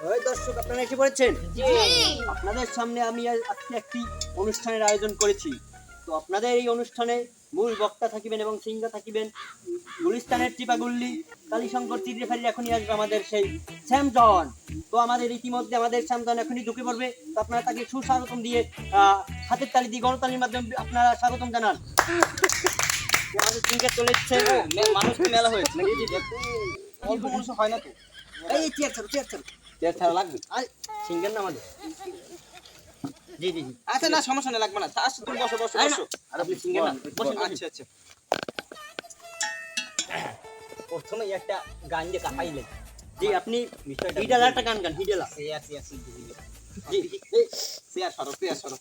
ওই দর্শক আপনারা এসে পড়েছেন। আপনাদের সামনে আমি আজকে একটি অনুষ্ঠানের আয়োজন করেছি। তো আপনাদের এই অনুষ্ঠানে মূল বক্তা থাকিবেন এবং সিঙ্গার থাকিবেন গুলিস্তানের টিপাগুল্লি কালীশঙ্কর চিত্রফারি। এখনই আসবে আমাদের সেই শ্যামজন। তো আমাদের ইতিমধ্যে আমাদের শ্যামজন এখনই ঢুকে পড়বে। তো আপনারা তাকে সুস্বাগতম দিয়ে হাতের তালি দিয়ে গণতালির মাধ্যমে আপনারা স্বাগতম জানান। আমাদের সিঙ্গার চলে এসেছে। মানুষ তো মেলা হয়েছে নাকি? অল্প মানুষ হয় না তো। এই চেয়ার ছাড়ো চেয়ার ছাড়া লাগবে। আর সিঙ্গার না আমাদের। জি জি জি। আচ্ছা না, সমস্যা নেই, লাগবে না। তুমি বসো বসো বসো। আর আপনি সিঙ্গার না বসেন। আচ্ছা আচ্ছা। প্রথমে একটা গান দিয়ে কাপাইলেন। জি আপনি হিডালা একটা গান গান হিডালা। জি চেয়ার সরো চেয়ার সরো।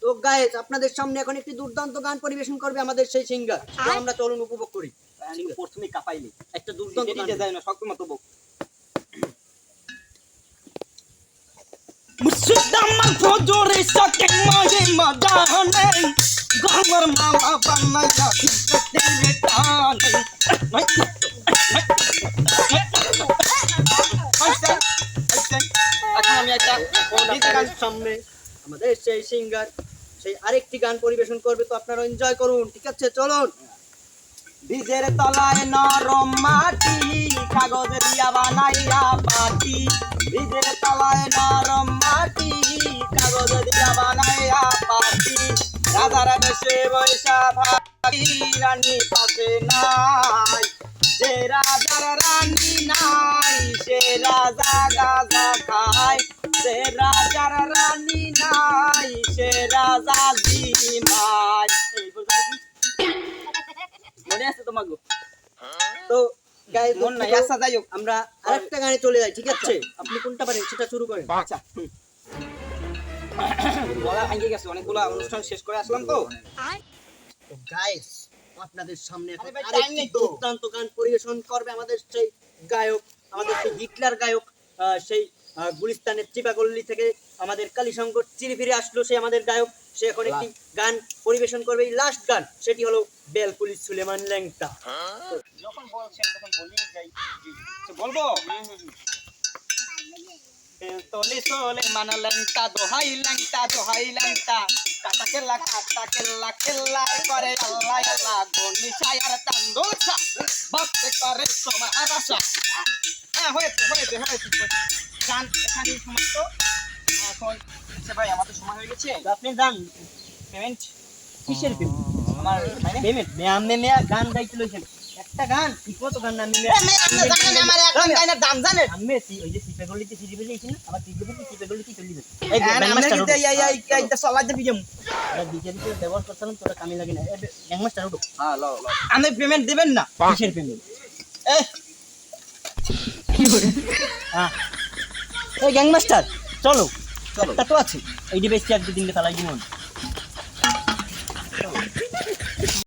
তো গাইস আপনাদের সামনে এখন একটি দুর্দান্ত গান পরিবেশন করবে আমাদের সেই সিঙ্গার। তো আমরা চলুন উপভোগ করি। প্রথমে কাপাইলে একটা দুর্দান্ত গান যায় না, শক্ত মতো বক। মুর্শিদাবাদ ফজরে সাকে মাঝে মাদানে গমর মালা বানায়া দিতে রে টানে এখন আমি একটা গান সামনে আমাদের সেই সিঙ্গার সেই আরেকটি গান পরিবেশন করবে। তো আপনারা এনজয় করুন, ঠিক আছে? চলুন। বীজের তলায় নরম মাটি কাগজ দিয়া বানাইয়া পাটি বীজের তলায় নরম মাটি কাগজ দিয়া বানাইয়া পাটি রাজার বেশে বৈশা ভাই রানী পাশে নাই যে রাজার রানী নাই সে রাজা গাজা খায় যে রাজার রানী নাই সে রাজা জিমাই। মনে আছে তোমাকে? তো গাইস মন নাই, আচ্ছা যাই হোক, আমরা আরেকটা গানে চলে যাই, ঠিক আছে? আপনি কোনটা পারেন সেটা শুরু করেন। আচ্ছা। গলা ভাঙে গেছে, অনেকগুলো অনুষ্ঠান শেষ করে আসলাম তো। তো গাইস আপনাদের সামনে এখন আরে ভাই, আরেকটি time নেই তো। দুর্দান্ত গান পরিবেশন করবে আমাদের সেই গায়ক, আমাদের সেই হিটলার গায়ক, সেই গুলিস্তানের চিপাগল্লি থেকে আমাদের কালীশঙ্কর চিরি ফিরে আসলো সেই আমাদের গায়ক। সে এখন একটি গান পরিবেশন করবে, এই লাস্ট গান, সেটি হলো বেলকুলি সুলেমান ল্যাংটা। যখন বলছেন তখন বলেই যাই। বলবো তোলে তোলে মানা ল্যাংটা দোহাই ল্যাংটা কাটা কেল্লা করে আল্লাহ আল্লাহ গনি ছায়ার তান্দোসা ভক্ত করে তোমার আশা। হ্যাঁ, হয়েছে গান এখানেই সমাপ্ত। এখন আচ্ছা ভাই, আমাদের সময় হয়ে গেছে। তো আপনি গান পেমেন্ট কিসের পেমেন্ট? আমার মানে পেমেন্ট আপনি মেয়া গান গাইতে লইছেন, একটা গান ঠিকমতো গান না আমি দাম জানেন? আমি ওই যে চিপাগল্লিতে সিডি বেজেছি না, আবার চিপাগল্লিতে চলে যাবে। ব্যবহার করছিলাম তোরা কামে লাগে না। গ্যাংমাস্টার উঠো। হ্যাঁ, লও। আমি পেমেন্ট দিবেন না? কিসের পেমেন্ট? হ্যাঁ এই গ্যাংমাস্টার চলো, একটা তো আছে এই ডিভাইসটি একদিন চালাই জীবন।